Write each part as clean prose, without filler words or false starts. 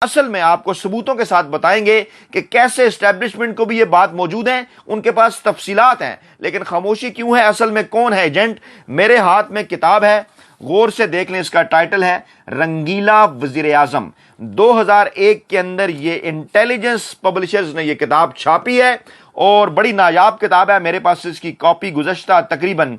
اصل میں آپ کو ثبوتوں کے ساتھ بتائیں گے کہ کیسے اسٹیبلشمنٹ کو بھی یہ بات موجود ہے، ان کے پاس تفصیلات ہیں، لیکن خاموشی کیوں ہے، اصل میں کون ہے ایجنٹ۔ میرے ہاتھ میں کتاب ہے، غور سے دیکھ لیں، اس کا ٹائٹل ہے رنگیلا وزیر اعظم۔ 2001 کے اندر یہ انٹیلیجنس پبلشرز نے یہ کتاب چھاپی ہے اور بڑی نایاب کتاب ہے۔ میرے پاس اس کی کاپی گزشتہ تقریباً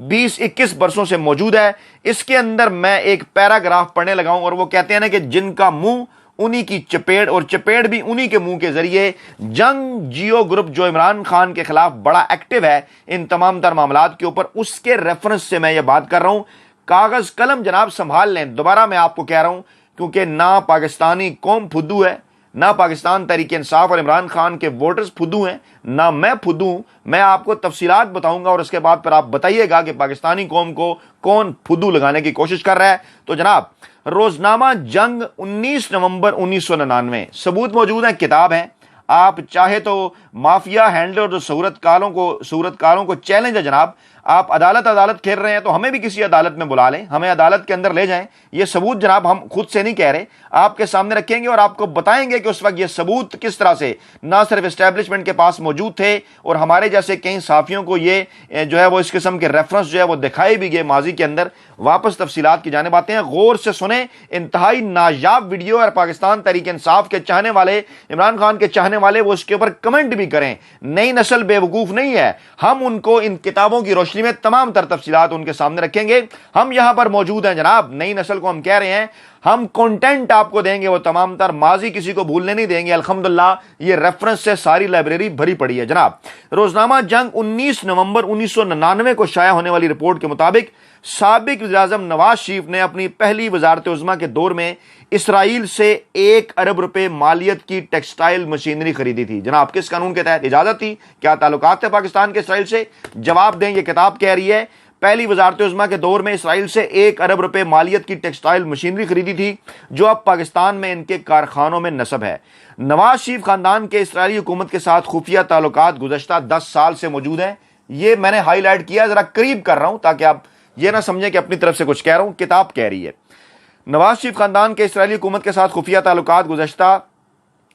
20-21 برسوں سے موجود ہے۔ اس کے اندر میں ایک پیراگراف پڑھنے لگا ہوں اور وہ کہتے ہیں نا کہ جن کا منہ انہی کی چپیڑ، اور چپیڑ بھی انہی کے منہ کے ذریعے۔ جنگ جیو گروپ جو عمران خان کے خلاف بڑا ایکٹیو ہے ان تمام تر معاملات کے اوپر، اس کے ریفرنس سے میں یہ بات کر رہا ہوں۔ کاغذ قلم جناب سنبھال لیں، دوبارہ میں آپ کو کہہ رہا ہوں، کیونکہ نہ پاکستانی قوم پھدو ہے، نہ پاکستان تحریک انصاف اور عمران خان کے ووٹرز پھدو ہیں، نہ میں پھدو ہوں۔ میں آپ کو تفصیلات بتاؤں گا اور اس کے بعد پھر آپ بتائیے گا کہ پاکستانی قوم کو کون پھدو لگانے کی کوشش کر رہا ہے۔ تو جناب، روزنامہ جنگ 19 نومبر 1999، ثبوت موجود ہیں، کتاب ہے۔ آپ چاہے تو مافیا ہینڈلر اور صورتکاروں کو چیلنج ہے جناب، آپ عدالت کھیل رہے ہیں تو ہمیں بھی کسی عدالت میں بلا لیں، ہمیں عدالت کے اندر لے جائیں۔ یہ ثبوت جناب ہم خود سے نہیں کہہ رہے، آپ کے سامنے رکھیں گے اور آپ کو بتائیں گے کہ اس وقت یہ ثبوت کس طرح سے نہ صرف اسٹیبلشمنٹ کے پاس موجود تھے اور ہمارے جیسے کئی صحافیوں کو یہ جو ہے وہ اس قسم کے ریفرنس جو ہے وہ دکھائے بھی گئے ماضی کے اندر۔ واپس تفصیلات کی جانب آتے ہیں، غور سے سنیں، انتہائی نایاب ویڈیو، اور پاکستان تحریک انصاف کے چاہنے والے، عمران خان کے چاہنے والے، وہ اس کے اوپر کمنٹ بھی کریں۔ نئی نسل بے وقوف نہیں ہے، ہم ان کو ان کتابوں کی روشنی میں تمام تر تفصیلات ان کے سامنے رکھیں گے۔ ہم یہاں پر موجود ہیں جناب، نئی نسل کو ہم کہہ رہے ہیں، ہم کنٹینٹ آپ کو دیں گے وہ تمام تر، ماضی کسی کو بھولنے نہیں دیں گے۔ الحمدللہ یہ ریفرنس سے ساری لائبریری بھری پڑی ہے جناب۔ روزنامہ جنگ 19 نومبر 1999 کو شائع ہونے والی رپورٹ کے مطابق سابق وزیر اعظم نواز شریف نے اپنی پہلی وزارت عظمیٰ کے دور میں اسرائیل سے 1 ارب روپے مالیت کی ٹیکسٹائل مشینری خریدی تھی۔ جناب کس قانون کے تحت اجازت تھی؟ کیا تعلقات تھے پاکستان کے اسرائیل سے؟ جواب دیں، یہ کتاب کہہ رہی ہے پہلی وزارت عظمیٰ کے دور میں اسرائیل سے 1 ارب روپے مالیت کی ٹیکسٹائل مشینری خریدی تھی جو اب پاکستان میں ان کے کارخانوں میں نصب ہے۔ نواز شریف خاندان کے اسرائیلی حکومت کے ساتھ خفیہ تعلقات گزشتہ 10 سال سے موجود ہیں۔ یہ میں نے ہائی لائٹ کیا، ذرا قریب کر رہا ہوں تاکہ آپ یہ نہ سمجھیں کہ اپنی طرف سے کچھ کہہ رہا ہوں، کتاب کہہ رہی ہے نواز شریف خاندان کے اسرائیلی حکومت کے ساتھ خفیہ تعلقات گزشتہ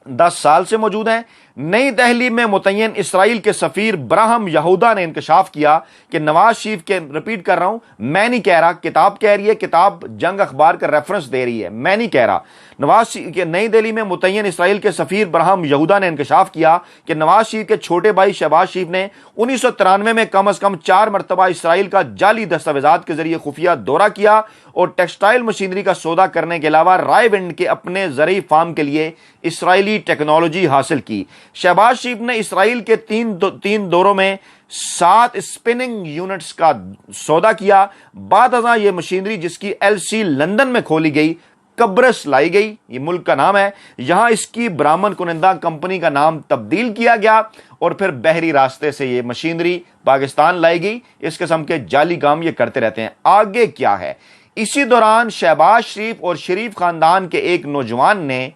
10 سال سے موجود ہیں۔ نئی دہلی میں متعین اسرائیل کے سفیر براہم یہودا نے انکشاف کیا کہ نواز شریف کے، رپیٹ کر رہا ہوں، میں نہیں کہہ رہا، کتاب کہہ رہی ہے، کتاب جنگ اخبار کا ریفرنس دے رہی ہے، میں نہیں کہہ رہا۔ نواز شریف کے نئی دہلی میں متعین اسرائیل کے سفیر براہم یہودا نے انکشاف کیا کہ نواز شریف کے چھوٹے بھائی شہباز شریف نے 1993 میں کم از کم 4 مرتبہ اسرائیل کا جعلی دستاویزات کے ذریعے خفیہ دورہ کیا اور ٹیکسٹائل مشینری کا سودا کرنے کے علاوہ رائے ونڈ کے اپنے زرعی فارم کے لیے اسرائیلی ٹیکنالوجی حاصل کی۔ شہباز شریف نے اسرائیل کے تین دوروں میں 7 اسپننگ یونٹس کا سودا کیا۔ بعد ازاں یہ مشینری، جس کی LC لندن میں کھولی گئی، قبرص لائی گئی، یہ ملک کا نام ہے، یہاں اس کی برآمد کنندہ کمپنی کا نام تبدیل کیا گیا اور پھر بحری راستے سے یہ مشینری پاکستان لائی گئی۔ اس قسم کے جعلی کام یہ کرتے رہتے ہیں۔ آگے کیا ہے؟ اسی دوران شہباز شریف اور شریف خاندان کے ایک نوجوان نے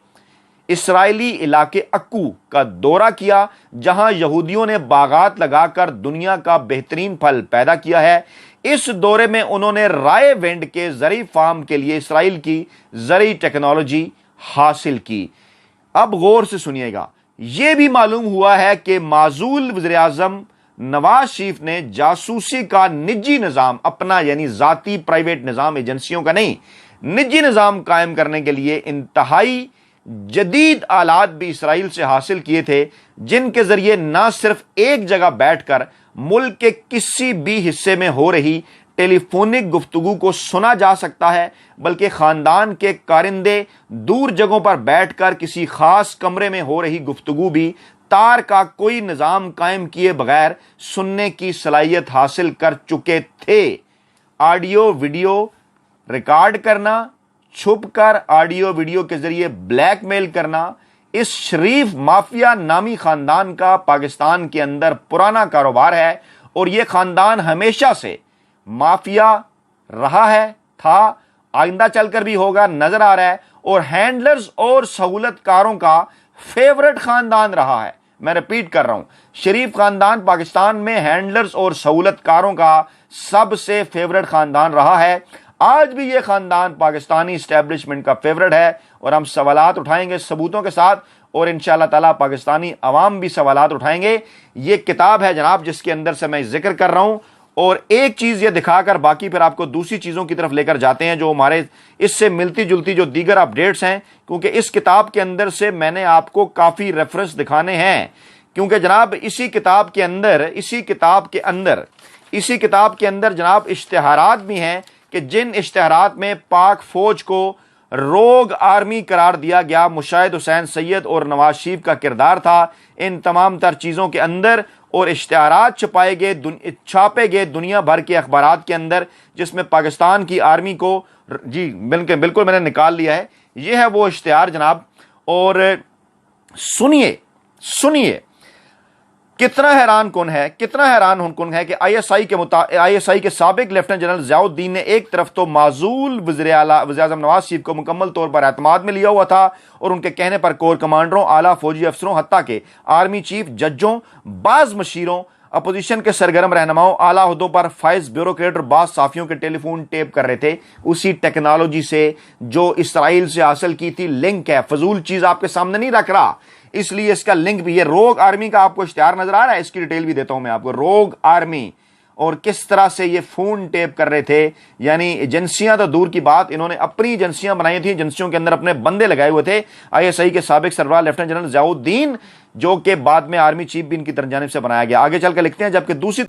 اسرائیلی علاقے اکو کا دورہ کیا جہاں یہودیوں نے باغات لگا کر دنیا کا بہترین پھل پیدا کیا ہے۔ اس دورے میں انہوں نے رائے ونڈ کے زرعی فارم کے لیے اسرائیل کی زرعی ٹیکنالوجی حاصل کی۔ اب غور سے سنیے گا، یہ بھی معلوم ہوا ہے کہ معزول وزیر اعظم نواز شریف نے جاسوسی کا نجی نظام اپنا، یعنی ذاتی پرائیویٹ نظام، ایجنسیوں کا نہیں، نجی نظام قائم کرنے کے لیے انتہائی جدید آلات بھی اسرائیل سے حاصل کیے تھے، جن کے ذریعے نہ صرف ایک جگہ بیٹھ کر ملک کے کسی بھی حصے میں ہو رہی ٹیلی فونک گفتگو کو سنا جا سکتا ہے، بلکہ خاندان کے کارندے دور جگہوں پر بیٹھ کر کسی خاص کمرے میں ہو رہی گفتگو بھی تار کا کوئی نظام قائم کیے بغیر سننے کی صلاحیت حاصل کر چکے تھے۔ آڈیو ویڈیو ریکارڈ کرنا، چھپ کر آڈیو ویڈیو کے ذریعے بلیک میل کرنا، اس شریف مافیا نامی خاندان کا پاکستان کے اندر پرانا کاروبار ہے، اور یہ خاندان ہمیشہ سے مافیا رہا ہے، تھا، آئندہ چل کر بھی ہوگا، نظر آ رہا ہے، اور ہینڈلرز اور سہولت کاروں کا فیورٹ خاندان رہا ہے۔ میں رپیٹ کر رہا ہوں، شریف خاندان پاکستان میں ہینڈلرز اور سہولت کاروں کا سب سے فیورٹ خاندان رہا ہے۔ آج بھی یہ خاندان پاکستانی اسٹیبلشمنٹ کا فیورٹ ہے، اور ہم سوالات اٹھائیں گے ثبوتوں کے ساتھ، اور انشاءاللہ تعالیٰ پاکستانی عوام بھی سوالات اٹھائیں گے۔ یہ کتاب ہے جناب جس کے اندر سے میں ذکر کر رہا ہوں، اور ایک چیز یہ دکھا کر باقی پھر آپ کو دوسری چیزوں کی طرف لے کر جاتے ہیں جو ہمارے اس سے ملتی جلتی جو دیگر اپڈیٹس ہیں، کیونکہ اس کتاب کے اندر سے میں نے آپ کو کافی ریفرنس دکھانے ہیں، کیونکہ جناب اسی کتاب کے اندر جناب اشتہارات بھی ہیں کہ جن اشتہارات میں پاک فوج کو روگ آرمی قرار دیا گیا، مشاہد حسین سید اور نواز شریف کا کردار تھا ان تمام تر چیزوں کے اندر، اور اشتہارات چھاپے گئے دنیا بھر کے اخبارات کے اندر، جس میں پاکستان کی آرمی کو جی بالکل میں نے نکال لیا ہے، یہ ہے وہ اشتہار جناب۔ اور سنیے کتنا حیران کن ہے کہ آئی ایس آئی کے سابق لیفٹیننٹ جنرل ضیاء الدین نے ایک طرف تو معزول وزیر اعظم نواز شریف کو مکمل طور پر اعتماد میں لیا ہوا تھا، اور ان کے کہنے پر کور کمانڈروں، اعلیٰ فوجی افسروں، حتیٰ کہ آرمی چیف، ججوں، بعض مشیروں، اپوزیشن کے سرگرم رہنماؤں، اعلیٰ عہدوں پر فائز بیوروکریٹ اور بعض صحافیوں کے ٹیلی فون ٹیپ کر رہے تھے اسی ٹیکنالوجی سے جو اسرائیل سے حاصل کی تھی۔ لنک ہے، فضول چیز آپ کے سامنے نہیں رکھ رہا، اس لیے اس کا لنک بھی، یہ روگ آرمی کا آپ کو اشتہار نظر آ رہا ہے، اس کی ڈیٹیل بھی دیتا ہوں میں آپ کو۔ روگ آرمی اور کس طرح سے یہ فون ٹیپ کر رہے تھے، یعنی ایجنسیاں تو دور کی بات، انہوں نے اپنی ایجنسیاں بنائی تھیں، ایجنسیوں کے اندر اپنے بندے لگائے ہوئے تھے۔ آئی ایس آئی کے سابق سربراہ لیفٹیننٹ جنرل ضیاء الدین جو کہ بعد میں آرمی چیف بھی ان کی جانب سے بنایا گیا۔ آگے چل کے لکھتے ہیں، جبکہ دوسری